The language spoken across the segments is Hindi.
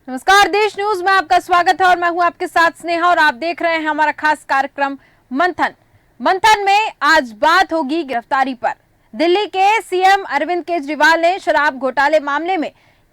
नमस्कार, देश न्यूज में आपका स्वागत है और मैं हूं आपके साथ स्नेहा और आप देख रहे हैं हमारा खास कार्यक्रम मंथन में आज बात होगी गिरफ्तारी पर। दिल्ली के सीएम अरविंद केजरीवाल ने शराब घोटाले मामले में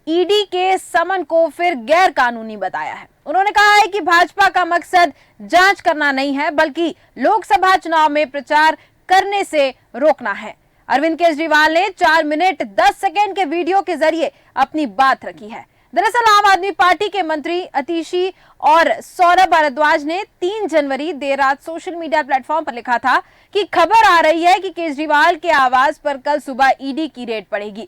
ईडी के समन को फिर गैर कानूनी बताया है। उन्होंने कहा है कि भाजपा का मकसद जांच करना नहीं है बल्कि लोकसभा चुनाव में प्रचार करने से रोकना है। अरविंद केजरीवाल ने 4 मिनट 10 सेकेंड के वीडियो के जरिए अपनी बात रखी है। दरअसल आम आदमी पार्टी के मंत्री अतिशी और सौरभ भारद्वाज ने 3 जनवरी देर रात सोशल मीडिया प्लेटफॉर्म पर लिखा था कि खबर आ रही है कि केजरीवाल के आवास पर कल सुबह ईडी की रेड पड़ेगी,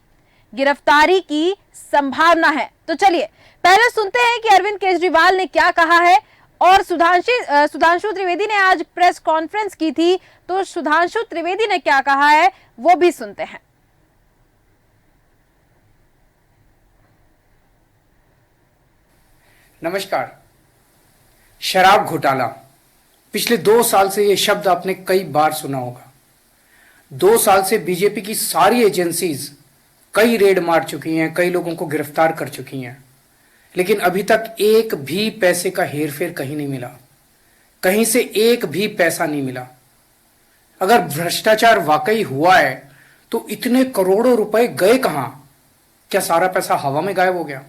गिरफ्तारी की संभावना है। तो चलिए पहले सुनते हैं कि अरविंद केजरीवाल ने क्या कहा है। और सुधांशु त्रिवेदी ने आज प्रेस कॉन्फ्रेंस की थी, तो सुधांशु त्रिवेदी ने क्या कहा है वो भी सुनते हैं। नमस्कार। शराब घोटाला, पिछले 2 साल से यह शब्द आपने कई बार सुना होगा। 2 साल से बीजेपी की सारी एजेंसीज कई रेड मार चुकी हैं, कई लोगों को गिरफ्तार कर चुकी हैं, लेकिन अभी तक एक भी पैसे का हेरफेर कहीं नहीं मिला, कहीं से एक भी पैसा नहीं मिला। अगर भ्रष्टाचार वाकई हुआ है तो इतने करोड़ों रुपए गए कहां? क्या सारा पैसा हवा में गायब हो गया?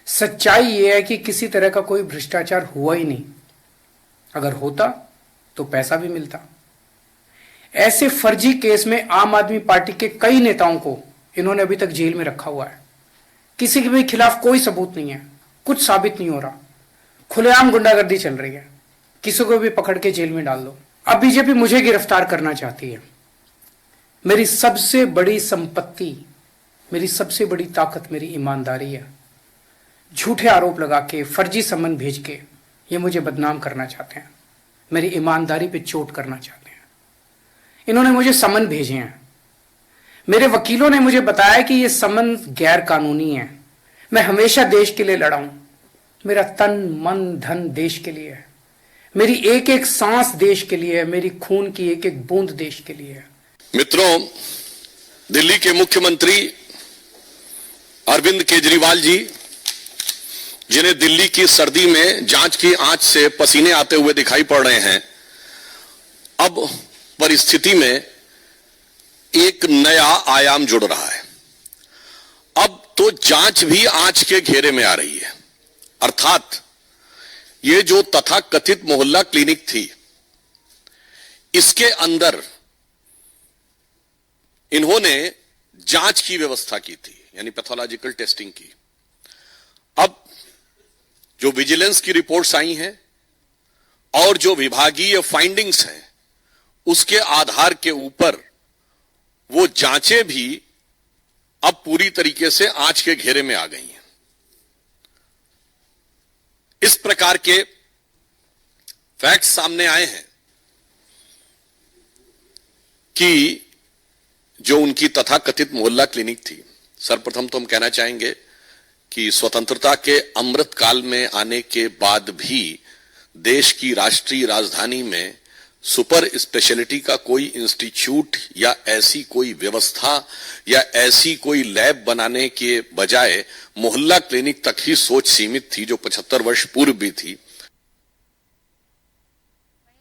सच्चाई यह है कि किसी तरह का कोई भ्रष्टाचार हुआ ही नहीं। अगर होता तो पैसा भी मिलता। ऐसे फर्जी केस में आम आदमी पार्टी के कई नेताओं को इन्होंने अभी तक जेल में रखा हुआ है। किसी के भी खिलाफ कोई सबूत नहीं है, कुछ साबित नहीं हो रहा, खुलेआम गुंडागर्दी चल रही है, किसी को भी पकड़ के जेल में डाल दो। अब बीजेपी मुझे गिरफ्तार करना चाहती है। मेरी सबसे बड़ी संपत्ति, मेरी सबसे बड़ी ताकत मेरी ईमानदारी है। झूठे आरोप लगा के, फर्जी समन भेज के ये मुझे बदनाम करना चाहते हैं, मेरी ईमानदारी पे चोट करना चाहते हैं। इन्होंने मुझे समन भेजे हैं। मेरे वकीलों ने मुझे बताया कि ये समन गैर कानूनी है। मैं हमेशा देश के लिए लड़ा हूं। मेरा तन मन धन देश के लिए है, मेरी एक एक सांस देश के लिए है, मेरी खून की एक एक बूंद देश के लिए है। मित्रों, दिल्ली के मुख्यमंत्री अरविंद केजरीवाल जी, जिन्हें दिल्ली की सर्दी में जांच की आंच से पसीने आते हुए दिखाई पड़ रहे हैं, अब परिस्थिति में एक नया आयाम जुड़ रहा है। अब तो जांच भी आंच के घेरे में आ रही है। अर्थात ये जो तथाकथित मोहल्ला क्लिनिक थी, इसके अंदर इन्होंने जांच की व्यवस्था की थी, यानी पैथोलॉजिकल टेस्टिंग की। अब जो विजिलेंस की रिपोर्ट्स आई हैं और जो विभागीय फाइंडिंग्स हैं, उसके आधार के ऊपर वो जांचें भी अब पूरी तरीके से आंच के घेरे में आ गई हैं। इस प्रकार के फैक्ट्स सामने आए हैं कि जो उनकी तथाकथित मोहल्ला क्लिनिक थी, सर्वप्रथम तो हम कहना चाहेंगे कि स्वतंत्रता के अमृत काल में आने के बाद भी देश की राष्ट्रीय राजधानी में सुपर स्पेशलिटी का कोई इंस्टीट्यूट या ऐसी कोई व्यवस्था या ऐसी कोई लैब बनाने के बजाय मोहल्ला क्लिनिक तक ही सोच सीमित थी, जो 75 वर्ष पूर्व भी थी।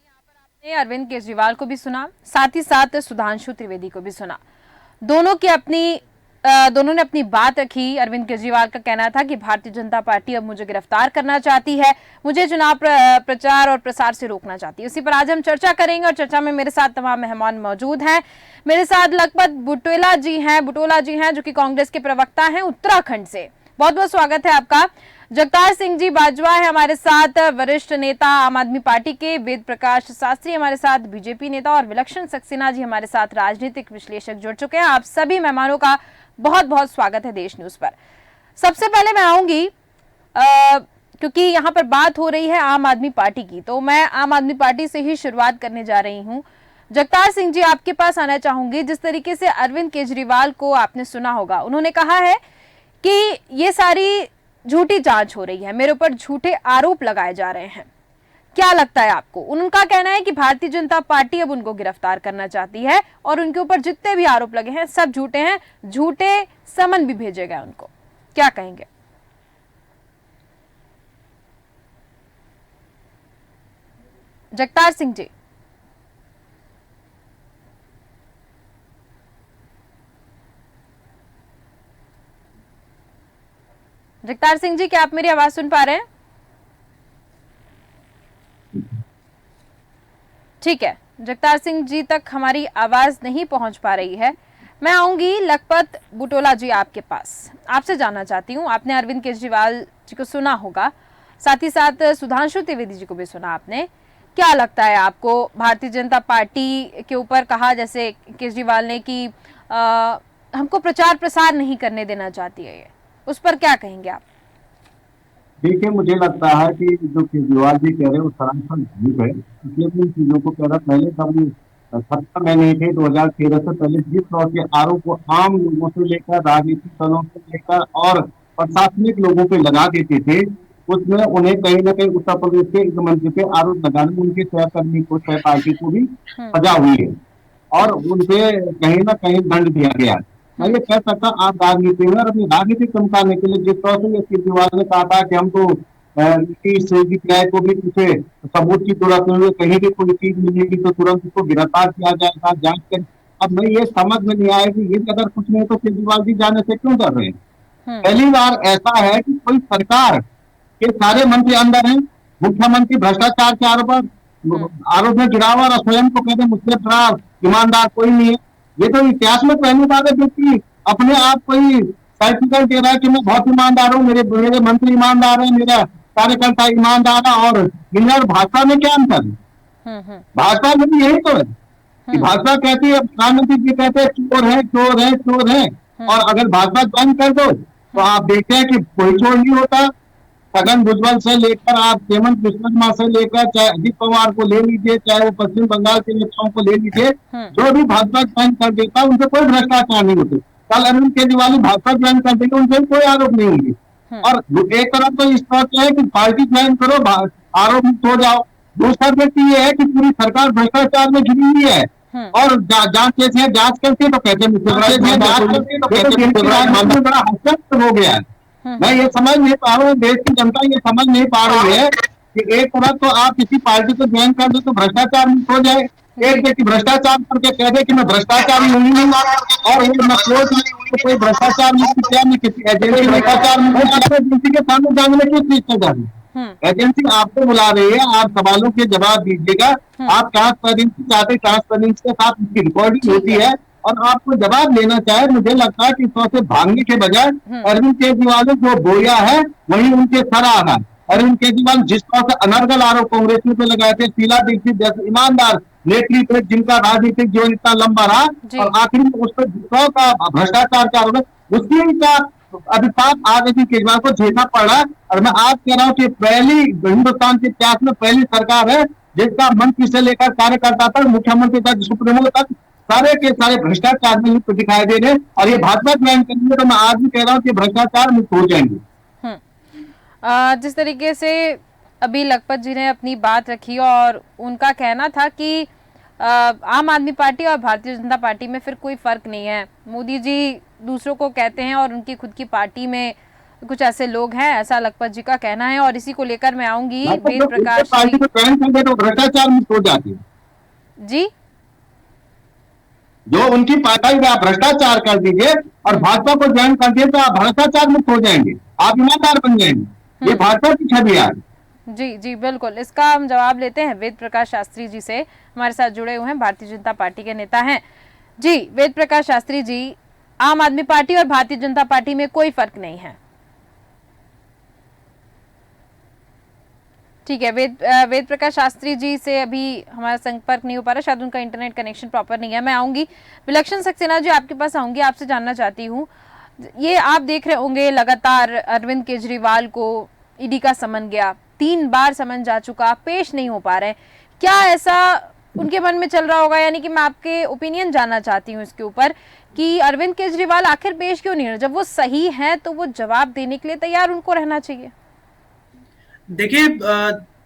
आपने अरविंद केजरीवाल को भी सुना, साथ ही साथ सुधांशु त्रिवेदी को भी सुना। दोनों ने अपनी बात रखी। अरविंद केजरीवाल का कहना था कि भारतीय जनता पार्टी अब मुझे गिरफ्तार करना चाहती है, मुझे चुनाव प्रचार और प्रसार से रोकना चाहती है। उसी पर आज हम चर्चा करेंगे और चर्चा में मेरे साथ तमाम मेहमान मौजूद हैं। मेरे साथ लखपत बुटोला जी हैं जो कि कांग्रेस के प्रवक्ता हैं उत्तराखंड से। बहुत बहुत स्वागत है आपका। जगतार सिंह जी बाजवा है हमारे साथ, वरिष्ठ नेता आम आदमी पार्टी के। वेद प्रकाश शास्त्री हमारे साथ, बीजेपी नेता। और विलक्षण सक्सेना जी हमारे साथ, राजनीतिक विश्लेषक जुड़ चुके हैं। आप सभी मेहमानों का बहुत बहुत स्वागत है देश न्यूज पर। सबसे पहले मैं आऊंगी क्योंकि यहाँ पर बात हो रही है आम आदमी पार्टी की, तो मैं आम आदमी पार्टी से ही शुरुआत करने जा रही हूँ। जगतार सिंह जी, आपके पास आना चाहूंगी। जिस तरीके से अरविंद केजरीवाल को आपने सुना होगा, उन्होंने कहा है कि ये सारी झूठी जांच हो रही है, मेरे ऊपर झूठे आरोप लगाए जा रहे हैं। क्या लगता है आपको? उनका कहना है कि भारतीय जनता पार्टी अब उनको गिरफ्तार करना चाहती है और उनके ऊपर जितने भी आरोप लगे हैं सब झूठे हैं, झूठे समन भी भेजे गए उनको। क्या कहेंगे? जगतार सिंह जी। जगतार सिंह जी, क्या आप मेरी आवाज सुन पा रहे हैं? ठीक है, जगतार सिंह जी तक हमारी आवाज नहीं पहुंच पा रही है। मैं आऊंगी लखपत बुटोला जी आपके पास। आपसे जानना चाहती हूं, आपने अरविंद केजरीवाल जी को सुना होगा, साथ ही साथ सुधांशु त्रिवेदी जी को भी सुना आपने। क्या लगता है आपको, भारतीय जनता पार्टी के ऊपर कहा जैसे केजरीवाल ने कि हमको प्रचार प्रसार नहीं करने देना चाहती है, ये उस पर क्या कहेंगे आप? देखिए, मुझे लगता है कि जो केजरीवाल जी कह रहे हैं वो सरासर झूठ है। इसलिए मैं इन चीजों को कह रहा, पहले कभी सत्ता में नहीं थे 2013 से पहले जिस तरह के आरोप को आम लोगों से लेकर, राजनीतिक दलों से लेकर और प्रशासनिक लोगों पे लगा देते थे, उसमें उन्हें कहीं ना कहीं उत्तर प्रदेश के एक मंत्री पे आरोप लगाने में उनके सहकर्मी को, सह पार्टी को भी सजा हुई है और उनसे कहीं ना कहीं दंड दिया गया है। मैं ये कह सकता आप राजनीति में और अपनी राजनीति चमकाने के लिए जिस तरह से केजरीवाल ने कहा था कि हम तो सीबीआई को भी कुछ सबूत की जरूरत नहीं है, कहीं भी कोई चीज मिलेगी तो तुरंत उसको गिरफ्तार किया जाएगा, जांच कर। अब मैं ये समझ में नहीं आया कि ये अगर कुछ नहीं तो केजरीवाल जी जाने से क्यों डर रहे हैं। पहली बार ऐसा है कि कोई सरकार के सारे मंत्री अंदर हैं, मुख्यमंत्री भ्रष्टाचार के आरोप में गिरा हुआ और स्वयं को कहते मुझसे बड़ा ईमानदार कोई नहीं है। ये तो इतिहास में पहली बार है व्यक्ति अपने आप को ही सर्टिफिकेट दे रहा है कि मैं बहुत ईमानदार हूँ, मेरे मंत्री ईमानदार है, मेरा कार्यकर्ता ईमानदार है। और इन और भाजपा में क्या अंतर है? भाजपा में भी यही तो है कि भाजपा कहती है, प्रधानमंत्री जी कहते हैं चोर है, चोर है, चोर है। और अगर भाजपा ज्वाइन कर दो तो आप देखते हैं कि कोई चोर नहीं होता। छगन भुजबल से लेकर आप हेमंत बिस्वा शर्मा से लेकर चाहे अजित पवार को ले लीजिए, चाहे वो पश्चिम बंगाल के नेताओं को ले लीजिए, जो भी भाजपा ज्वाइन कर देता है उनसे कोई भ्रष्टाचार नहीं होते। कल अरविंद केजरीवाल भाजपा ज्वाइन कर देंगे, उनसे कोई आरोप नहीं होंगे। और एक तरफ तो इस तरह से है कि पार्टी ज्वाइन करो, आरोप मुक्त हो जाओ। दूसरा व्यक्ति ये है कि पूरी सरकार भ्रष्टाचार में घिरी हुई है और जांच कैसे है, जांच करती है तो कहते बड़ा हस्तक्षेप हो गया है। मैं ये समझ नहीं पा रहा हूँ, देश की जनता ये समझ नहीं पा रही है कि एक तरफ तो आप किसी पार्टी को ज्वाइन कर दो तो भ्रष्टाचार मुक्त हो जाए, एक व्यक्ति भ्रष्टाचार करके कह दे कि मैं भ्रष्टाचारी नहीं, और कोई भ्रष्टाचार मुक्त किया, मैं किसी एजेंसी भ्रष्टाचार एजेंसी के सामने जाने में क्यों चीज से जानी? एजेंसी आपको बुला रही है, आप सवालों के जवाब दीजिएगा। आप ट्रांसपेरेंसी चाहते, ट्रांसपेरेंसी के साथ उसकी रिकॉर्डिंग होती है और आपको जवाब लेना चाहे। मुझे लगता है कि इस से भागने के बजाय अरविंद केजरीवाल जो बोया है वही उनके सर आ रहा है। अरविंद केजरीवाल जिस तरह से अनर्गल आरोप कांग्रेस पे लगाए थे, शीला दीक्षित जैसे ईमानदार नेतृत्व जिनका राजनीतिक जीवन इतना लंबा रहा और आखिर में उस पर जिसों का भ्रष्टाचार का आरोप, उसकी का अभिशाप आज अरविंद केजरीवाल को झेलना पड़ रहा है। और मैं आज कह रहा हूँ कि पहली हिंदुस्तान के इतिहास में पहली सरकार है जिसका मंत्री से लेकर कार्यकर्ता तक, मुख्यमंत्री तक, सुप्रीमो तक सारे के सारे भ्रष्टाचार में लिप्त दिखाई दे रहे हैं। और ये भाजपा ज्वाइन करेंगे तो मैं आज भी कह रहा हूँ कि भ्रष्टाचार मुक्त हो जाएंगे। जिस तरीके से अभी लखपत जी ने अपनी बात रखी और उनका कहना था कि आम आदमी पार्टी और भारतीय जनता पार्टी में फिर कोई फर्क नहीं है। मोदी जी दूसरों को कहते हैं और उनकी खुद की पार्टी में कुछ ऐसे लोग हैं, ऐसा लखपत जी का कहना है। और इसी को लेकर मैं आऊंगी वेद प्रकाश तो भ्रष्टाचार मुक्त हो जाती है जी। जो उनकी पार्टी में आप भ्रष्टाचार कर दीजिए और भाजपा को ज्वाइन कर दिए तो आप भ्रष्टाचार मुक्त हो जाएंगे, आप ईमानदार बन जाएंगे। ये भाजपा की छवि है। जी जी बिल्कुल, इसका हम जवाब लेते हैं वेद प्रकाश शास्त्री जी से, हमारे साथ जुड़े हुए हैं, भारतीय जनता पार्टी के नेता हैं। जी वेद प्रकाश शास्त्री जी, आम आदमी पार्टी और भारतीय जनता पार्टी में कोई फर्क नहीं है, ठीक है। वेद प्रकाश शास्त्री जी से अभी हमारा संपर्क नहीं हो पा रहा, शायद उनका इंटरनेट कनेक्शन प्रॉपर नहीं है। मैं आऊंगी विलक्षण सक्सेना जी, आपके पास आऊंगी, आपसे जानना चाहती हूँ, ये आप देख रहे होंगे लगातार अरविंद केजरीवाल को ईडी का समन गया, 3 बार समन जा चुका, पेश नहीं हो पा रहे, क्या ऐसा उनके मन में चल रहा होगा? यानी कि मैं आपके ओपिनियन जानना चाहती हूँ इसके ऊपर कि अरविंद केजरीवाल आखिर पेश क्यों नहीं हो रहे? जब वो सही है तो वो जवाब देने के लिए तैयार उनको रहना चाहिए। देखिए,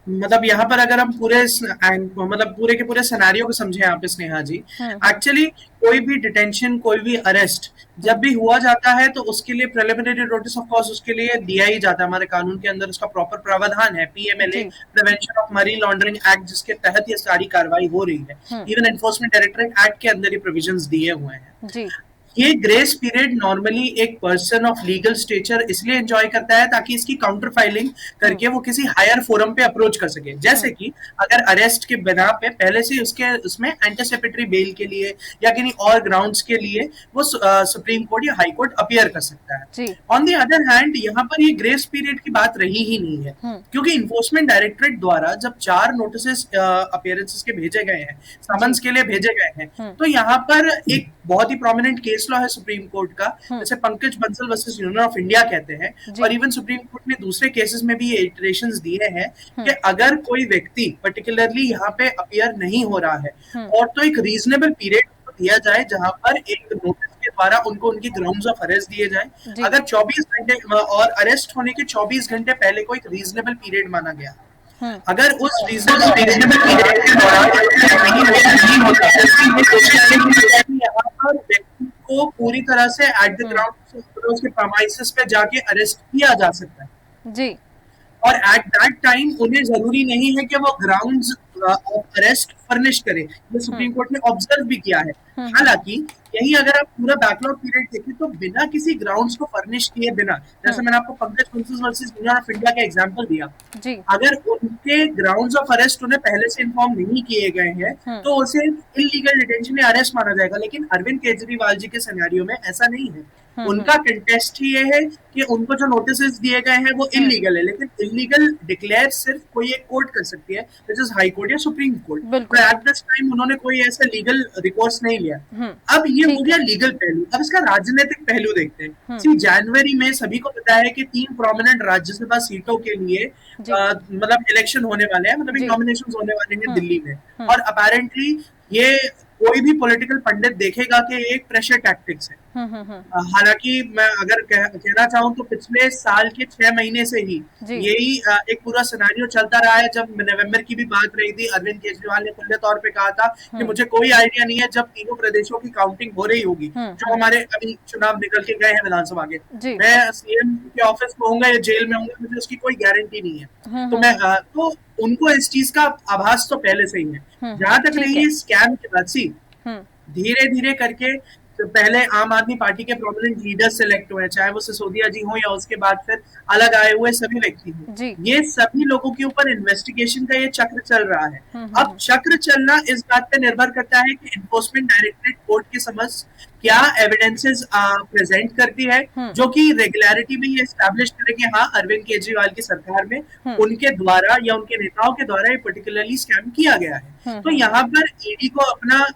मतलब यहाँ पर अगर हम मतलब पूरे के पूरे सिनेरियो को समझे यहाँ पे स्नेहा जी, एक्चुअली कोई भी डिटेंशन, कोई भी अरेस्ट जब भी हुआ जाता है तो उसके लिए प्रिलिमिनरी नोटिस ऑफ कोर्स उसके लिए दिया ही जाता है। हमारे कानून के अंदर उसका प्रॉपर प्रावधान है, पीएमएलए, जी प्रिवेंशन ऑफ मरीन लॉन्ड्रिंग एक्ट, जिसके तहत ये सारी कार्रवाई हो रही है। इवन एनफोर्समेंट डायरेक्टरेट एक्ट के अंदर ये प्रोविजंस दिए हुए हैं। जी ये ग्रेस पीरियड नॉर्मली एक पर्सन ऑफ लीगल स्टेचर इसलिए एंजॉय करता है ताकि इसकी काउंटर फाइलिंग करके वो किसी हायर फोरम पे अप्रोच कर सके। जैसे कि अगर अरेस्ट के बिना पे पहले से उसके उसमें एंटीसिपेटरी बेल के लिए या किन्हीं और ग्राउंड्स के लिए वो सुप्रीम कोर्ट या हाई कोर्ट अपीयर कर सकता है। जी ऑन द अदर हैंड यहाँ पर ये ग्रेस पीरियड की बात रही ही नहीं है, क्योंकि इन्फोर्समेंट डायरेक्टरेट द्वारा जब 4 नोटिस अपीयरेंसेस के भेजे गए हैं, समन्स के लिए भेजे गए हैं, तो यहाँ पर एक बहुत ही प्रोमिनेंट केस लॉ है सुप्रीम कोर्ट का, जैसे Pankaj Bansal versus union of India कहते हैं। और इवन सुप्रीम कोर्ट ने दूसरे केसेस में भी ये इटरेशंस दिए हैं कि अगर कोई व्यक्ति पर्टिकुलरली यहाँ पे अपीयर नहीं हो रहा है और तो एक रीजनेबल पीरियड दिया जाए जहां पर एक नोटिस के द्वारा उनको उनकी ग्राउंड्स ऑफ अरेस्ट दिए जाए। अगर 24 घंटे और अरेस्ट होने के 24 घंटे पहले कोई रीजनेबल पीरियड माना गया, अगर उस रीजनेबल पीरियड के दौरान नहीं होता यहाँ पर व्यक्ति को पूरी तरह से एट द ग्राउंड उसके प्रीमाइसेस पे जाके अरेस्ट किया जा सकता है। जी और एट दैट टाइम उन्हें जरूरी नहीं है कि वो ग्राउंड्स ऑफ अरेस्ट फर्निश करें। ये सुप्रीम कोर्ट ने ऑब्जर्व भी किया है। हालांकि यही अगर आप पूरा बैकलॉग पीरियड देखें तो बिना किसी ग्राउंड्स को फर्निश किए बिना, जैसे मैंने आपको Pankaj Bansal versus union of India का एग्जांपल दिया, जी अगर उनके ग्राउंड्स ऑफ अरेस्ट उन्हें पहले से इन्फॉर्म नहीं किए गए हैं तो उसे इलीगल डिटेंशन या अरेस्ट माना जाएगा। लेकिन अरविंद केजरीवाल जी के सिनेरियो में ऐसा नहीं है। उनका कंटेस्ट ही ये है कि उनको जो नोटिस दिए गए हैं वो इलीगल है, लेकिन इलीगल डिक्लेयर सिर्फ कोई एक कोर्ट कर सकती है, विच इज हाई कोर्ट या सुप्रीम कोर्ट। बिल्कुल। एट दिस टाइम उन्होंने कोई ऐसा लीगल रिकोर्स नहीं लिया। अब ये हो गया लीगल पहलू। अब इसका राजनीतिक पहलू देखते हैं। जनवरी में सभी को पता है कि 3 प्रोमिनेंट राज्यसभा सीटों के लिए मतलब इलेक्शन होने वाले हैं, मतलब नॉमिनेशन होने वाले हैं दिल्ली में। और अपेरेंटली ये कोई भी पॉलिटिकल पंडित देखेगा कि एक प्रेशर टैक्टिक्स है। हालांकि मैं अगर कहना चाहूँ तो पिछले साल के 6 महीने से ही यही एक पूरा सिनेरियो चलता रहा है। जब नवंबर की भी बात रही थी, अरविंद केजरीवाल ने खुले तौर पे कहा था कि मुझे कोई आइडिया नहीं है जब तीनों प्रदेशों की काउंटिंग हो रही होगी, जो हमारे अभी चुनाव निकल के गए हैं विधानसभा के, मैं सीएम के ऑफिस में होऊंगा या जेल में होऊंगा, मुझे उसकी कोई गारंटी नहीं है। तो मैं तो उनको इस चीज का आभास तो पहले से ही है। जहां तक रही स्कैम की बात, सी धीरे धीरे करके तो पहले आम आदमी पार्टी के प्रोमिनेंट लीडर्स सिलेक्ट हुए, चाहे वो सिसोदिया जी हो या उसके बाद फिर अलग आए हुए सभी व्यक्ति हो, ये सभी लोगों के ऊपर इन्वेस्टिगेशन का ये चक्र चल रहा है। अब चक्र चलना इस बात पे निर्भर करता है कि एनफोर्समेंट डायरेक्टरेट कोर्ट के समक्ष क्या एविडेंसेस प्रेजेंट करती है, जो कि रेगुलरिटी में ये एस्टैब्लिश करे कि हाँ अरविंद केजरीवाल की सरकार में उनके द्वारा या उनके नेताओं के द्वारा ये पर्टिकुलरली स्कैम किया गया है। तो यहाँ पर ईडी को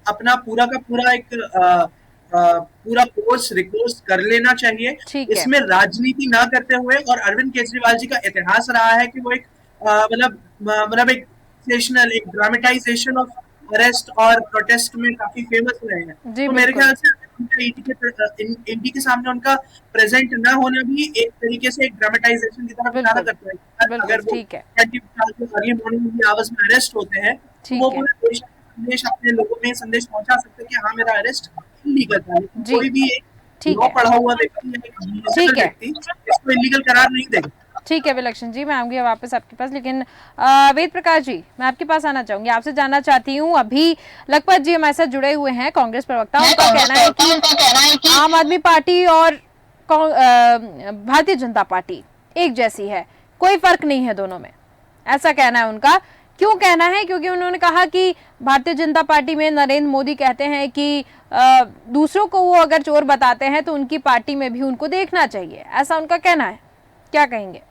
अपना पूरा का पूरा एक पूरा कोर्स रिकोर्स कर लेना चाहिए, इसमें राजनीति ना करते हुए। और अरविंद केजरीवाल जी का इतिहास रहा है कि वो एक मतलब एक सेशनल, एक ड्रामेटाइजेशन ऑफ अरेस्ट और प्रोटेस्ट में काफी फेमस रहे हैं। तो मेरे ख्याल से ईडी के सामने उनका प्रेजेंट ना होना भी एक तरीके से एक ड्रामेटाइजेशन की तरफ इशारा करता है। अगर वो अर्ली मॉर्निंग की आवर्स में अरेस्ट होते हैं तो वो पूरे देश संदेश अपने लोगों में संदेश पहुंचा सकते हैं कि हाँ मेरा अरेस्ट इलीगल था। कोई भी एक लॉ पढ़ा हुआ व्यक्ति इसको इलीगल करार नहीं देगा। ठीक है विलक्षण जी, मैं आऊंगी वापस आपके पास, लेकिन वेद प्रकाश जी मैं आपके पास आना चाहूंगी। आपसे जानना चाहती हूँ, अभी लखपत जी हमारे साथ जुड़े हुए हैं, कांग्रेस प्रवक्ता। उनका कहना है कि आम आदमी पार्टी और भारतीय जनता पार्टी एक जैसी है, कोई फर्क नहीं है दोनों में, ऐसा कहना है उनका। क्यों कहना है? क्योंकि उन्होंने कहा कि भारतीय जनता पार्टी में नरेंद्र मोदी कहते हैं कि दूसरों को वो अगर चोर बताते हैं तो उनकी पार्टी में भी उनको देखना चाहिए, ऐसा उनका कहना है। क्या कहेंगे?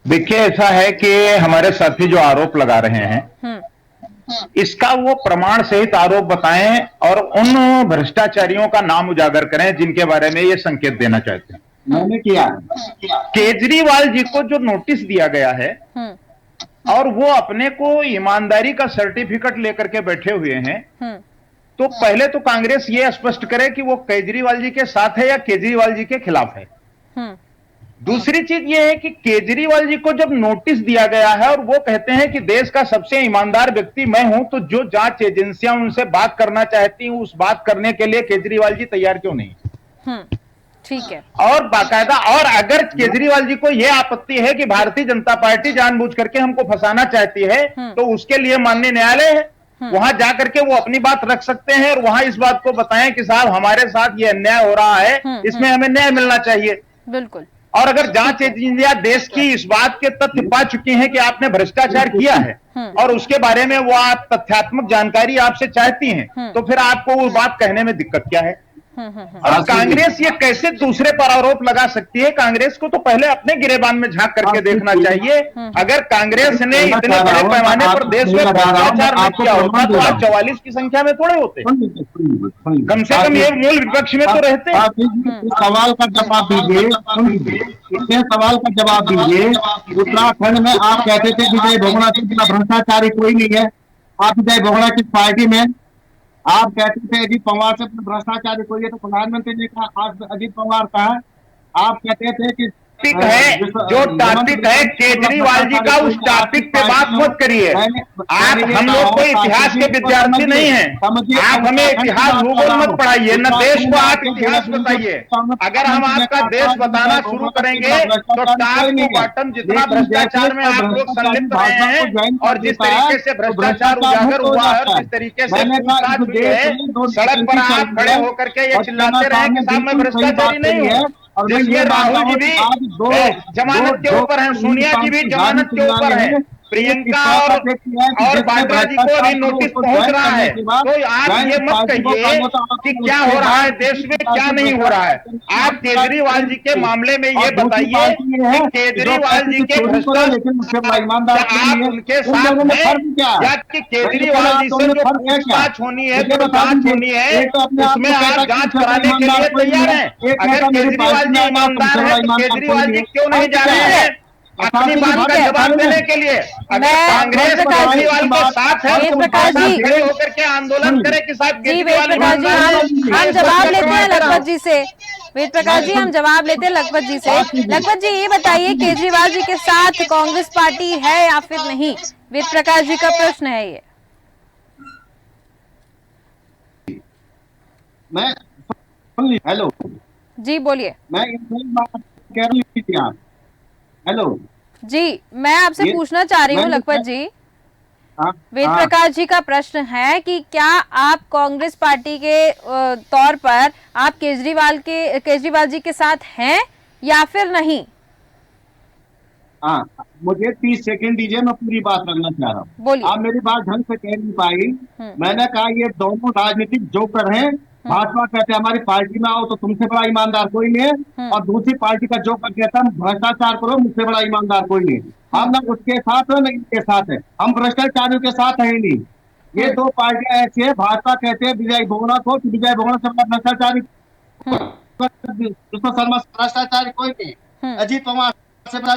देखिए, ऐसा है कि हमारे साथी जो आरोप लगा रहे हैं इसका वो प्रमाण सहित आरोप बताएं और उन भ्रष्टाचारियों का नाम उजागर करें जिनके बारे में ये संकेत देना चाहते हैं। मैंने किया केजरीवाल जी को जो नोटिस दिया गया है और वो अपने को ईमानदारी का सर्टिफिकेट लेकर के बैठे हुए हैं, तो पहले तो कांग्रेस ये स्पष्ट करे कि वो केजरीवाल जी के साथ है या केजरीवाल जी के खिलाफ है। दूसरी चीज ये है कि केजरीवाल जी को जब नोटिस दिया गया है और वो कहते हैं कि देश का सबसे ईमानदार व्यक्ति मैं हूं, तो जो जांच एजेंसियां उनसे बात करना चाहती हैं उस बात करने के लिए केजरीवाल जी तैयार क्यों नहीं? ठीक है। और बाकायदा, और अगर केजरीवाल जी को यह आपत्ति है कि भारतीय जनता पार्टी जानबूझ करके हमको फंसाना चाहती है, तो उसके लिए माननीय न्यायालय है, वहां जाकर के वो अपनी बात रख सकते हैं और वहां इस बात को बताएं कि साहब हमारे साथ ये अन्याय हो रहा है, इसमें हमें न्याय मिलना चाहिए। बिल्कुल। और अगर जांच एजेंसियां देश की इस बात के तथ्य पा चुकी हैं कि आपने भ्रष्टाचार किया है और उसके बारे में वो आप तथ्यात्मक जानकारी आपसे चाहती हैं, तो फिर आपको वो बात कहने में दिक्कत क्या है? और कांग्रेस ये कैसे दूसरे पर आरोप लगा सकती है? कांग्रेस को तो पहले अपने गिरेबान में झांक करके देखना चाहिए। अगर कांग्रेस ने इतने बड़े पैमाने पर देश में भ्रष्टाचार नहीं किया होता तो आज 44 की संख्या में थोड़े होते, कम से कम ये मूल विपक्ष में तो रहते। सवाल का जवाब दीजिए, इतने सवाल का जवाब दीजिए। उत्तराखंड में आप कहते थे विजय भोगना से भ्रष्टाचारी कोई नहीं है, आप विजय भोगना किस पार्टी में? आप कहते थे अजीत पवार से भ्रष्टाचारी कोई है, तो प्रधानमंत्री ने कहा आज अजीत पवार का है। आप कहते थे कि है जो टॉपिक है केजरीवाल जी का, उस टॉपिक पे बात मत करिए। आप हम लोग कोई इतिहास के विद्यार्थी नहीं हैं, आप हमें इतिहास भूगोल मत पढ़ाइए, न देश को आप इतिहास बताइए। अगर हम आपका देश बताना शुरू करेंगे तो टॉप टू बॉटम जितना भ्रष्टाचार में आप लोग संलिप्त रहे हैं और जिस तरीके से भ्रष्टाचार उजागर हुआ है और जिस तरीके से पूछताछ हुई है, सड़क पर आप खड़े होकर के ये चिल्लाते रहे कि साहब मैं भ्रष्टाचारी नहीं हूँ। देखिए राहुल जी भी जमानत के ऊपर हैं, सोनिया जी भी जमानत के ऊपर है, प्रियंका और वाड्रा जी को भी नोटिस पहुंच रहा है। तो आप ये मत कहिए कि क्या हो रहा है देश में, क्या नहीं हो रहा है। आप केजरीवाल जी के मामले में ये बताइए कि केजरीवाल जी के भ्रष्टाचार आप उनके साथ हैं या कि केजरीवाल जी से जो पूछताछ होनी है, जो जांच होनी है, उसमें आप जांच कराने के लिए तैयार हैं? अगर केजरीवाल जी ईमानदार है तो केजरीवाल जी क्यों नहीं जा रहे हैं अपनी बात का जवाब देने के लिए? अगर कांग्रेस केजरीवाल के साथ है तो खड़े होकर के आंदोलन करे कि साहब केजरीवाल हम जवाब लेते हैं लखपत जी से। वेद प्रकाश जी हम जवाब लेते हैं लखपत जी से। लखपत जी ये बताइए केजरीवाल जी के साथ कांग्रेस पार्टी है या फिर नहीं? वेद प्रकाश जी का प्रश्न है ये। मैं हेलो जी बोलिए। मैं बात कह रही थी आप। हेलो जी मैं आपसे पूछना चाह रही हूँ लखपत जी, वेद प्रकाश जी का प्रश्न है कि क्या आप कांग्रेस पार्टी के तौर पर आप केजरीवाल जी के साथ हैं या फिर नहीं? हाँ मुझे 30 सेकंड दीजिए, मैं पूरी बात रखना चाह रहा हूँ। बोलिए। आप मेरी बात ढंग से कह नहीं पाई। मैंने कहा ये दोनों राजनीतिक जोकर हैं। भाजपा कहते हैं हमारी पार्टी में आओ तो तुमसे बड़ा ईमानदार कोई नहीं है, और दूसरी पार्टी का जोकर कहता है भ्रष्टाचार करो मुझसे बड़ा ईमानदार कोई नहीं। हम ना उसके साथ है न इनके साथ है, हम भ्रष्टाचारियों के साथ है ही नहीं। ये दो पार्टियां ऐसी है, भाजपा कहते हैं विजय भोगना को, विजय भोगना से बड़ा भ्रष्टाचारी शर्मा भ्रष्टाचारी कोई नहीं, अजीत पवार से बड़ा।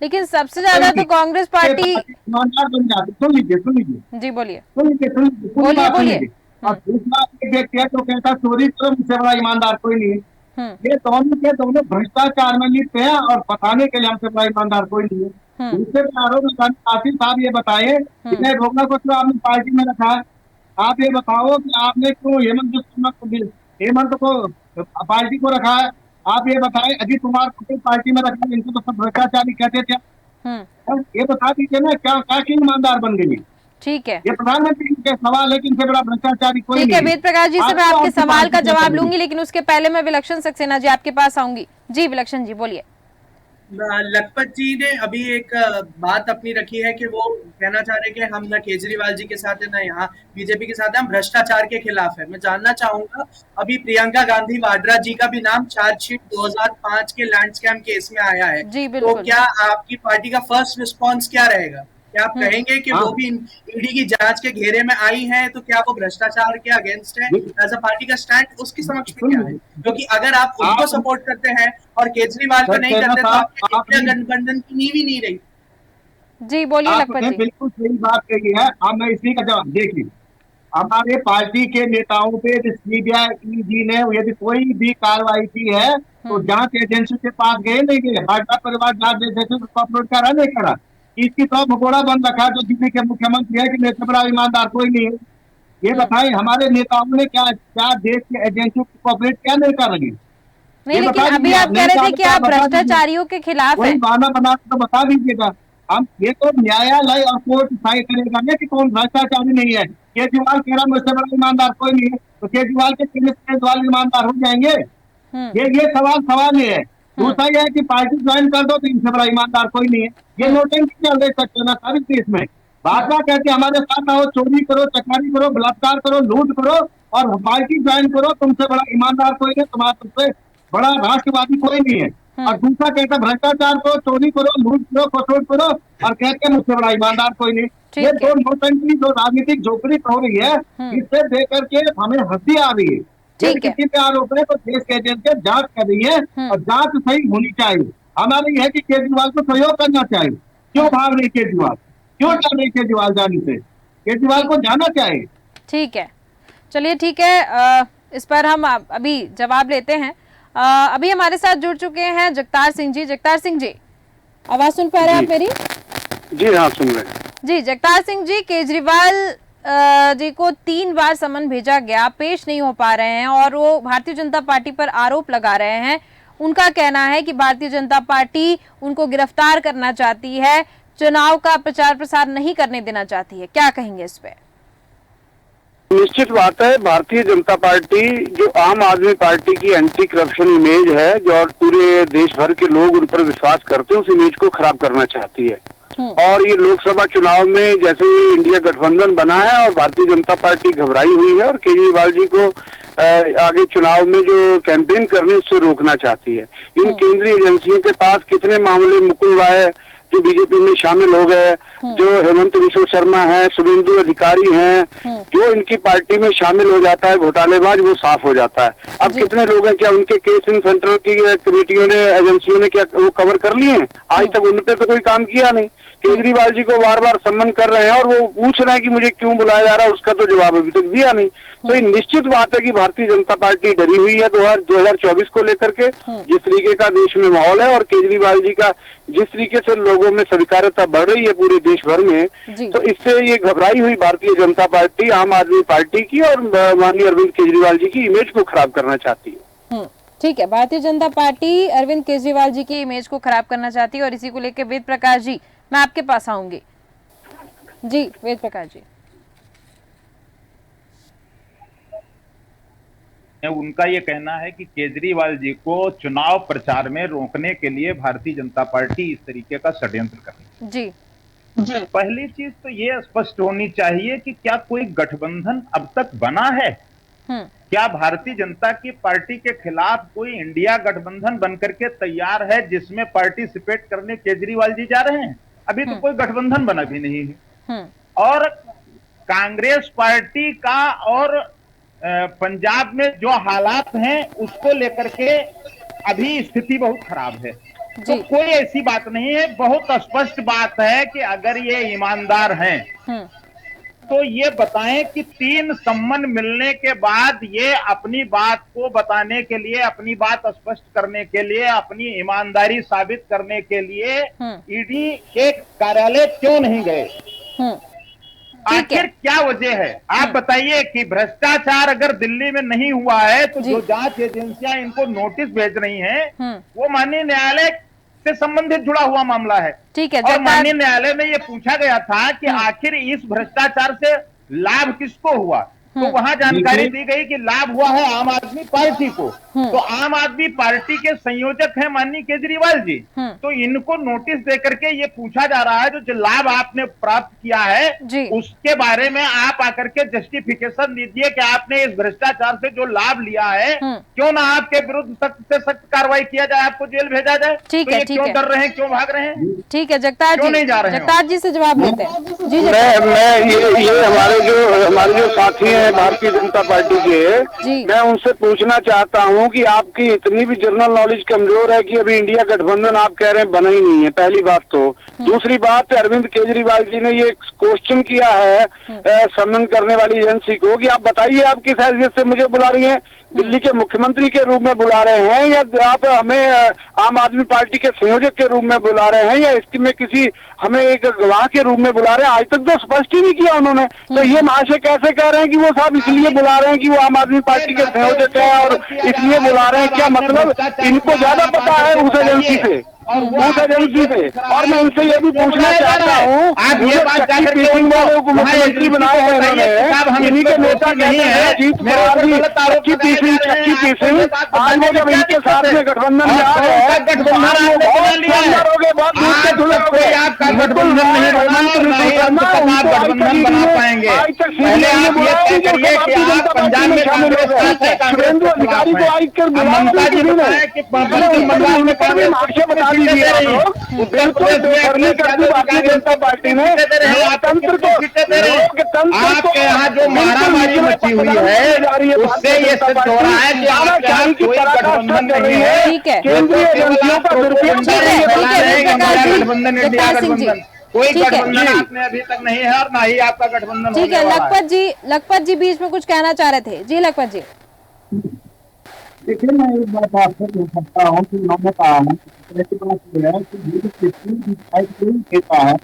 लेकिन सबसे ज्यादा तो कांग्रेस पार्टी ईमानदार बन जाती। सुन लीजिए जी बोलिए बोलिए। और दूसरा एक व्यक्ति है तो कहता चोरी करो मुझसे बड़ा ईमानदार कोई नहीं है। ये दोनों के दोनों भ्रष्टाचार में लिप्त हैं और बताने के लिए हमसे बड़ा ईमानदार कोई नहीं है। दूसरे आरोप आसिफ साहब ये बताए विजय भोगना को क्यों आपने पार्टी में रखा है? आप ये बताओ कि आपने क्यों हेमंत को पार्टी को रखा है? आप ये बताए अजीत कुमार को पार्टी में रखा, इनको तो सब भ्रष्टाचारी कहते थे। ये बता दीजिए ना क्या क्यों ईमानदार बन गई? ठीक है, ये प्रधानमंत्री के सवाल है कि इनसे बड़ा भ्रष्टाचारी कोई नहीं। ठीक है वेद प्रकाश जी से मैं आपके सवाल का जवाब लूंगी, लेकिन उसके पहले मैं विलक्षण सक्सेना जी आपके पास आऊंगी। जी विलक्षण जी बोलिए। लखपत जी ने अभी एक बात अपनी रखी है कि वो कहना चाह रहे हैं कि हम ना केजरीवाल जी के साथ है ना यहाँ बीजेपी के साथ है, हम भ्रष्टाचार के खिलाफ है। मैं जानना चाहूंगा अभी प्रियंका गांधी वाड्रा जी का भी नाम चार्जशीट 2005 के लैंड स्कैम केस में आया है। तो क्या आपकी पार्टी का फर्स्ट रिस्पॉन्स क्या रहेगा? क्या आप कहेंगे कि वो भी ईडी की जांच के घेरे में आई हैं, तो क्या वो भ्रष्टाचार के अगेंस्ट है? एज अ पार्टी का स्टैंड उसकी समक्ष में क्या है? क्योंकि अगर आप उनको सपोर्ट करते हैं और केजरीवाल को नहीं करते तो आपके गठबंधन की नींव ही नहीं रही। जी बोलिए लखपत जी। बिल्कुल सही बात कही है। अब मैं इसी का जवाब देखिए, हमारे पार्टी के नेताओं पे सीबीआई ने यदि कोई भी कार्रवाई की है तो जांच एजेंसी के पास गए नहीं गए, भाजपा परिवार जांच एजेंसी को कॉपरेट करा नहीं करा। इसकी तो भगोड़ा बंद रखा जो दिल्ली के मुख्यमंत्री है कि मेरे से बड़ा ईमानदार कोई नहीं है। ये बताएं हमारे नेताओं ने क्या क्या देश के एजेंसी को कॉपरेट क्या नहीं कर रही? नहीं, लेकिन अभी आप कह रहे थे कि आप भ्रष्टाचारियों के खिलाफ हैं। बहाना बना तो बता दीजिएगा। हम ये तो न्यायालय और कोर्ट तय करेगा ना कि कौन भ्रष्टाचारी नहीं है। केजरीवाल कह रहा मुझसे बड़ा ईमानदार कोई नहीं है, तो केजरीवाल के केजरीवाल ईमानदार हो जाएंगे? ये सवाल है। दूसरा यह है कि पार्टी ज्वाइन कर दो तो इनसे बड़ा ईमानदार कोई नहीं है। ये नोटंकी चल रही सकते ना सारे देश में। भाजपा कहते हमारे साथ आओ, चोरी करो, चकारी करो, बलात्कार करो, लूट करो और पार्टी ज्वाइन करो, तुमसे बड़ा ईमानदार कोई नहीं, तुम्हारा तुमसे बड़ा राष्ट्रवादी कोई नहीं है। और दूसरा कहता भ्रष्टाचार करो, चोरी करो, लूट करो, कसौट करो और कहते मुझसे बड़ा ईमानदार कोई नहीं। ये दो नोटंकी जो राजनीतिक झोपड़ी हो रही है, इससे देख करके हमें हंसी आ रही है। किसी पे आरोप है तो देश के एजेंसी जांच कर रही है और जांच सही होनी चाहिए। हमारा ये है कि केजरीवाल को सहयोग करना चाहिए। क्यों भाग रही केजरीवाल, क्यों चल रही केजरीवाल जाने से? केजरीवाल को जाना चाहिए। ठीक है, चलिए ठीक है, इस पर हम अभी जवाब लेते हैं। अभी हमारे साथ जुड़ चुके हैं जगतार सिंह जी। जगतार सिंह जी, आवाज सुन पा रहे हैं आप मेरी? जी हाँ, सुन रहे हैं जी। जगतार सिंह जी, केजरीवाल जी को 3 बार समन भेजा गया, पेश नहीं हो पा रहे हैं और वो भारतीय जनता पार्टी पर आरोप लगा रहे हैं। उनका कहना है कि भारतीय जनता पार्टी उनको गिरफ्तार करना चाहती है, चुनाव का प्रचार प्रसार नहीं करने देना चाहती है। क्या कहेंगे इस पे? निश्चित बात है, भारतीय जनता पार्टी जो आम आदमी पार्टी की एंटी करप्शन इमेज है, जो और पूरे देश भर के लोग उन पर विश्वास करते हैं, उस इमेज को खराब करना चाहती है। और ये लोकसभा चुनाव में जैसे ही इंडिया गठबंधन बना है और भारतीय जनता पार्टी घबराई हुई है और केजरीवाल जी को आगे चुनाव में जो कैंपेन करने उससे रोकना चाहती है। इन केंद्रीय एजेंसियों के पास कितने मामले मुकुल राय जो बीजेपी में शामिल हो गए, जो हेमंत बिश्व शर्मा है, शुभेंदु अधिकारी हैं, जो इनकी पार्टी में शामिल हो जाता है घोटालेबाज, वो साफ हो जाता है। अब कितने लोग हैं, क्या उनके केस इन सेंट्रल की कमेटियों ने, एजेंसियों ने क्या वो कवर कर लिए हैं? आज तक उन पे तो कोई काम किया नहीं। केजरीवाल जी को बार बार सम्मान कर रहे हैं और वो पूछ रहे हैं कि मुझे क्यों बुलाया जा रहा है, उसका तो जवाब अभी तक दिया नहीं। तो ये निश्चित बात है कि भारतीय जनता पार्टी डरी हुई है 2024 को लेकर के, जिस तरीके का देश में माहौल है और केजरीवाल जी का जिस तरीके से लोगों में स्वीकार्यता बढ़ रही है पूरे देश भर में, तो इससे ये घबराई हुई भारतीय जनता पार्टी आम आदमी पार्टी की और माननीय अरविंद केजरीवाल जी की इमेज को खराब करना चाहती है। ठीक है, भारतीय जनता पार्टी अरविंद केजरीवाल जी की इमेज को खराब करना चाहती है और इसी को लेकर वेद प्रकाश जी, मैं आपके पास आऊंगी। जी वेद प्रकाश जी, उनका ये कहना है कि केजरीवाल जी को चुनाव प्रचार में रोकने के लिए भारतीय जनता पार्टी इस तरीके का षड्यंत्र कर रही है। जी, पहली चीज तो ये स्पष्ट होनी चाहिए कि क्या कोई गठबंधन अब तक बना है? क्या भारतीय जनता की पार्टी के खिलाफ कोई इंडिया गठबंधन बनकर के तैयार है जिसमें पार्टिसिपेट करने केजरीवाल जी जा रहे हैं? अभी तो कोई गठबंधन बना भी नहीं है। और कांग्रेस पार्टी का और पंजाब में जो हालात हैं उसको लेकर के अभी स्थिति बहुत खराब है। तो कोई ऐसी बात नहीं है, बहुत स्पष्ट बात है कि अगर ये ईमानदार हैं तो ये बताएं कि 3 सम्मन मिलने के बाद ये अपनी बात को बताने के लिए, अपनी बात स्पष्ट करने के लिए, अपनी ईमानदारी साबित करने के लिए ईडी के कार्यालय क्यों नहीं गए? आखिर क्या वजह है? आप बताइए कि भ्रष्टाचार अगर दिल्ली में नहीं हुआ है तो जो जांच एजेंसियां इनको नोटिस भेज रही हैं वो माननीय न्यायालय से संबंधित जुड़ा हुआ मामला है। ठीक है, और माननीय न्यायालय में ये पूछा गया था कि आखिर इस भ्रष्टाचार से लाभ किसको हुआ, तो वहां जानकारी दी गई कि लाभ हुआ है आम आदमी पार्टी को। तो आम आदमी पार्टी के संयोजक हैं माननीय केजरीवाल जी, तो इनको नोटिस देकर के ये पूछा जा रहा है जो लाभ आपने प्राप्त किया है उसके बारे में आप आकर के जस्टिफिकेशन दीजिए कि आपने इस भ्रष्टाचार से जो लाभ लिया है क्यों ना आपके विरुद्ध सख्त से सख्त कार्रवाई किया जाए, आपको जेल भेजा जाए। ठीक है, क्यों डर रहे हैं, क्यों भाग रहे हैं? ठीक है, जगतार जी, नहीं जा रहे हैं? जगतार जी से जवाब लेते हैं। जी, मैं ये हमारे जो साथी हैं हैं भारतीय जनता पार्टी के, मैं उनसे पूछना चाहता हूं कि आपकी इतनी भी जनरल नॉलेज कमजोर है कि अभी इंडिया गठबंधन आप कह रहे हैं बना ही नहीं है, पहली बात तो। दूसरी बात, अरविंद केजरीवाल जी ने ये क्वेश्चन किया है सम्मान करने वाली एजेंसी को कि आप बताइए आप किस हैसियत से मुझे बुला रही हैं, दिल्ली के मुख्यमंत्री के रूप में बुला रहे हैं या आप हमें आम आदमी पार्टी के संयोजक के रूप में बुला रहे हैं या इसमें किसी हमें एक गवाह के रूप में बुला रहे हैं? आज तक तो स्पष्ट ही नहीं किया उन्होंने। तो ये महाशय कैसे कह रहे हैं कि वो साहब इसलिए बुला रहे हैं कि वो आम आदमी पार्टी के संयोजक है और इसलिए बुला रहे हैं? क्या मतलब इनको ज्यादा पता है उस एजेंसी से, उस एजेंसी से? और मैं इनसे ये भी पूछना चाहता हूँ, आप ये बात वालों को मुख्यमंत्री बनाए हैं उन्होंने, इन्हीं के नेता नहीं है अजीत पवार जी, चक्की पीसिंग आज वो जब इनके साथ में गठबंधन में आ रहे हैं, बहुत दूर से जुड़े हो गए, आपका गठबंधन नहीं गठबंधन बना पाएंगे। पहले आप ये तय करिए कि आप पंजाब में कांग्रेस सुरेंद्र अधिकारी को आज कर ममता जी बताया कि बंगाल में कांग्रेस बता दीजिए आप लोग। बिल्कुल करने करती भारतीय जनता पार्टी ने लोकतंत्र को, लोकतंत्र के यहाँ जो मारामारी मची हुई है उससे ये सिद्ध हो रहा है कि आपके यहाँ कोई गठबंधन नहीं है, केंद्रीय एजेंसियों का दुरुपयोग कर रही है गठबंधन, इंडिया गठबंधन। कोई गठबंधन आपने अभी तक नहीं है और ना ही आपका गठबंधन। ठीक है, लखपत जी बीच में कुछ कहना चाह रहे थे। जी लखपत जी। देखिए, मैं एक बात आपसे कह सकता हूँ कि उन्होंने कहा है, ऐसी बात यह है कि ये कहता है,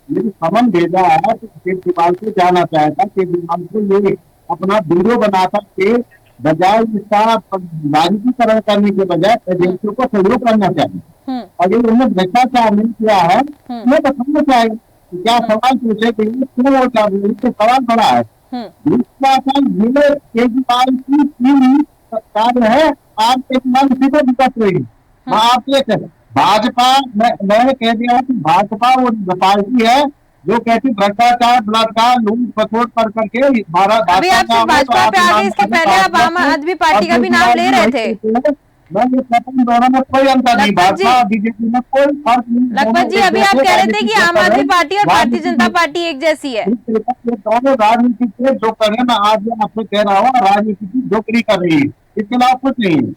ये समन भेजा है तो केजरीवाल को जाना चाहता, केजरीवाल को ये अपना वीडियो बनाता के बजाय इसका राजनीतिकरण करने के बजाय एजेंसियों को सहयोग करना चाहिए। और ये उन्होंने भ्रष्टाचार नहीं किया है, ये बताना चाहिए। क्या सवाल पूछे क्यों सवाल बड़ा है। ये केजरीवाल की तीन कार्य है, आप केजरीवाल इसी को विकस रही। आप ये भाजपा, मैंने कह दिया कि भाजपा वो पार्टी है जो कहती भ्रष्टाचार, बलात्कार, लूट पसोट कर करके भारत। अभी आप सिर्फ भाजपा पे आगे, इसके पहले आप आम आदमी पार्टी का भी नाम ले रहे थे। मैं ये कहता हूँ दोनों में कोई अंतर नहीं, भाजपा बीजेपी में कोई फर्क नहीं। लखपत जी, अभी आप कह रहे थे कि आम आदमी पार्टी और भारतीय जनता पार्टी एक जैसी है। दोनों राजनीति के जो कर रहे हैं, मैं आज आपसे कह रहा हूँ, राजनीति की जोकरी कर रही है, इसके अलावा कुछ नहीं।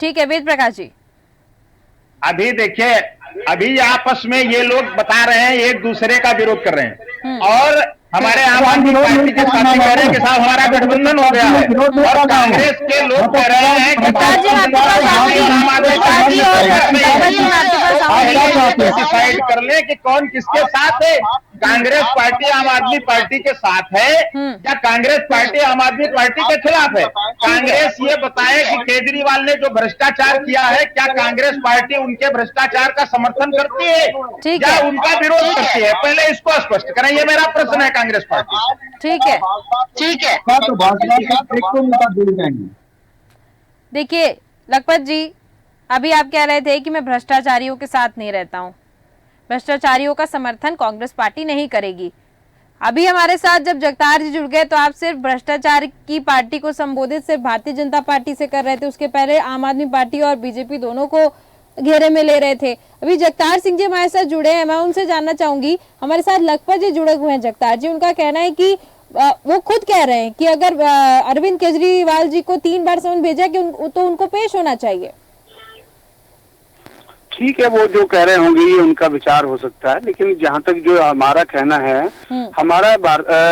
ठीक है वेद प्रकाश जी। अभी देखिए, अभी आपस में ये लोग बता रहे हैं एक दूसरे का विरोध कर रहे हैं और हमारे आम आदमी पार्टी के साथी कह रहे हैं कि साहब हमारा गठबंधन हो गया है और कांग्रेस के लोग कह रहे हैं कि डिसाइड कर ले कि कौन किसके साथ है। कांग्रेस पार्टी आम आदमी पार्टी के साथ है या कांग्रेस पार्टी आम आदमी पार्टी के खिलाफ है? कांग्रेस ये बताए कि केजरीवाल ने जो भ्रष्टाचार किया है, क्या कांग्रेस पार्टी उनके भ्रष्टाचार का समर्थन करती है या उनका विरोध करती है? पहले इसको स्पष्ट करें, ये मेरा प्रश्न है कांग्रेस पार्टी। ठीक है। देखिए लखपत जी, अभी आप कह रहे थे कि मैं भ्रष्टाचारियों के साथ नहीं रहता हूँ, भ्रष्टाचारियों का समर्थन कांग्रेस पार्टी नहीं करेगी। अभी हमारे साथ जब जगतार जी जुड़ गए तो आप सिर्फ भ्रष्टाचार की पार्टी को संबोधित सिर्फ भारतीय जनता पार्टी से कर रहे थे, उसके पहले आम आदमी पार्टी और बीजेपी दोनों को घेरे में ले रहे थे। अभी जगतार सिंह जी हमारे साथ जुड़े हैं, मैं उनसे जानना चाहूंगी। हमारे साथ लखपत जी जुड़े हुए हैं। जगतार जी, उनका कहना है कि वो खुद कह रहे हैं कि अगर अरविंद केजरीवाल जी को 3 बार समन भेजा कि तो उनको पेश होना चाहिए। ठीक है, वो जो कह रहे होंगे ये उनका विचार हो सकता है, लेकिन जहाँ तक जो हमारा कहना है, हमारा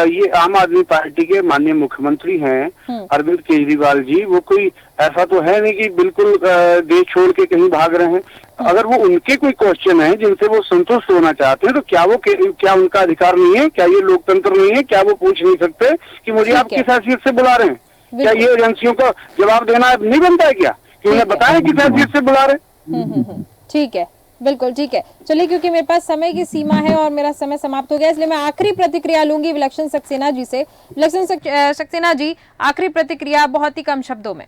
ये आम आदमी पार्टी के माननीय मुख्यमंत्री हैं अरविंद केजरीवाल जी, वो कोई ऐसा तो है नहीं कि बिल्कुल देश छोड़ के कहीं भाग रहे हैं। अगर वो उनके कोई क्वेश्चन है जिनसे वो संतुष्ट होना चाहते हैं तो क्या उनका अधिकार नहीं है? क्या ये लोकतंत्र नहीं है? क्या वो पूछ नहीं सकते कि मुझे आप किस हैसियत से बुला रहे हैं? क्या ये एजेंसियों को जवाब देना नहीं बनता है क्या कि उन्हें बताएं किस हैसियत से बुला रहे हैं? ठीक है, बिल्कुल ठीक है। चलिए, क्योंकि मेरे पास समय की सीमा है और मेरा समय समाप्त हो गया, इसलिए मैं आखिरी प्रतिक्रिया लूंगी विलक्षण सक्सेना जी से। विलक्षण सक्सेना जी, आखिरी प्रतिक्रिया बहुत ही कम शब्दों में।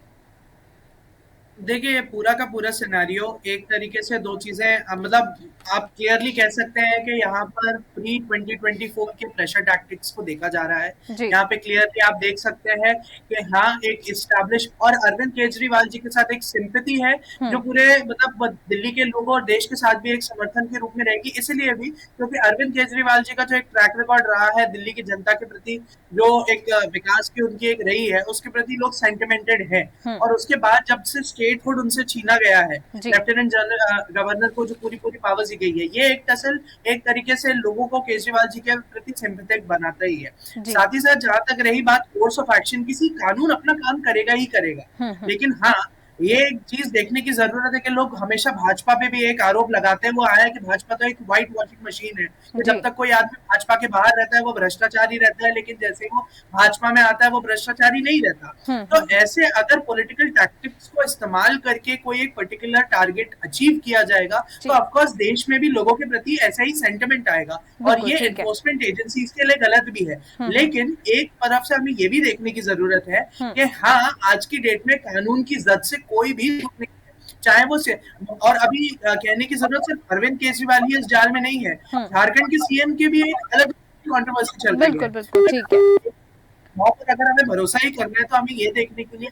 देखिए, पूरा का पूरा सिनेरियो एक तरीके से दो चीजें, मतलब आप क्लियरली कह सकते हैं कि यहाँ पर प्री 2024 के प्रेशर टैक्टिक्स को देखा जा रहा है। जी। यहाँ पे क्लियरली आप देख सकते हैं कि हाँ, एक इस्टेब्लिश और अरविंद केजरीवाल जी के साथ एक सिंपैथी है जो पूरे मतलब दिल्ली के लोगों और देश के साथ भी एक समर्थन के रूप में रहेगी, इसलिए भी क्योंकि अरविंद केजरीवाल जी का जो एक ट्रैक रिकॉर्ड रहा है दिल्ली की जनता के प्रति, जो एक विकास की उनकी एक रही है, उसके प्रति लोग सेंटिमेंटेड है। और उसके बाद जब से स्टेटहुड उनसे छीना गया है, लेफ्टिनेंट जनरल गवर्नर को जो पूरी पावर्स दी गई है, ये एक टसल एक तरीके से लोगों को केजरीवाल जी के प्रति सिंपैथेटिक बनाता ही है। साथ ही साथ जहां तक रही बात कोर्स ऑफ एक्शन की, कानून अपना काम करेगा ही करेगा, लेकिन हाँ, ये एक चीज देखने की जरूरत है कि लोग हमेशा भाजपा पे भी एक आरोप लगाते हैं, वो आया कि भाजपा तो एक व्हाइट वॉशिंग मशीन है, तो जब तक कोई आदमी भाजपा के बाहर रहता है वो भ्रष्टाचारी रहता है, लेकिन जैसे ही वो भाजपा में आता है वो भ्रष्टाचारी नहीं रहता। तो ऐसे अगर पॉलिटिकल टैक्टिक्स को इस्तेमाल करके कोई एक पर्टिकुलर टारगेट अचीव किया जाएगा तो ऑफकोर्स देश में भी लोगों के प्रति ऐसा ही सेंटिमेंट आएगा, और ये एनफोर्समेंट एजेंसीज के लिए गलत भी है। लेकिन एक तरफ से हमें ये भी देखने की जरूरत है कि हाँ, आज की डेट में कानून की जद से कोई भी चाहे वो से, और अभी कहने की जरूरत सिर्फ अरविंद केजरीवाल ही इस जाल में नहीं है, झारखंड के सीएम के भी एक अलग कंट्रोवर्सी चल रही है। बिल्कुल ठीक है। वहां पर अगर हमें भरोसा ही करना है तो हमें ये देखने के लिए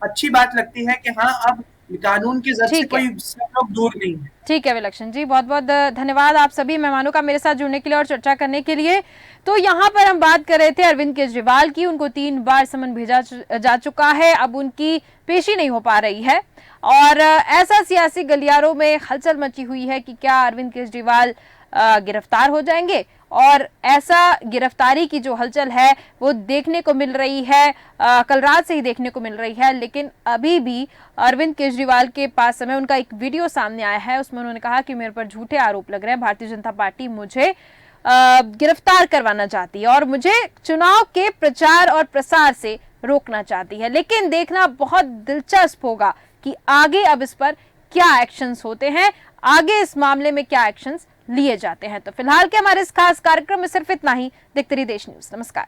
अच्छी बात लगती है कि हाँ, अब कानून की जद से कोई सब लोग दूर नहीं है। ठीक है विलक्षण जी, बहुत बहुत धन्यवाद आप सभी मेहमानों का मेरे साथ जुड़ने के लिए और चर्चा करने के लिए। तो यहाँ पर हम बात कर रहे थे अरविंद केजरीवाल की, उनको 3 बार समन भेजा जा चुका है, अब उनकी पेशी नहीं हो पा रही है, और ऐसा सियासी गलियारों में हलचल मची हुई है कि क्या अरविंद केजरीवाल गिरफ्तार हो जाएंगे, और ऐसा गिरफ्तारी की जो हलचल है वो देखने को मिल रही है, कल रात से ही देखने को मिल रही है। लेकिन अभी भी अरविंद केजरीवाल के पास समय उनका एक वीडियो सामने आया है, उसमें उन्होंने कहा कि मेरे पर झूठे आरोप लग रहे हैं, भारतीय जनता पार्टी मुझे गिरफ्तार करवाना चाहती है और मुझे चुनाव के प्रचार और प्रसार से रोकना चाहती है। लेकिन देखना बहुत दिलचस्प होगा कि आगे अब इस पर क्या एक्शंस होते हैं, आगे इस मामले में क्या एक्शंस लिए जाते हैं। तो फिलहाल के हमारे इस खास कार्यक्रम में सिर्फ इतना ही। देखते रहिए देश न्यूज। नमस्कार।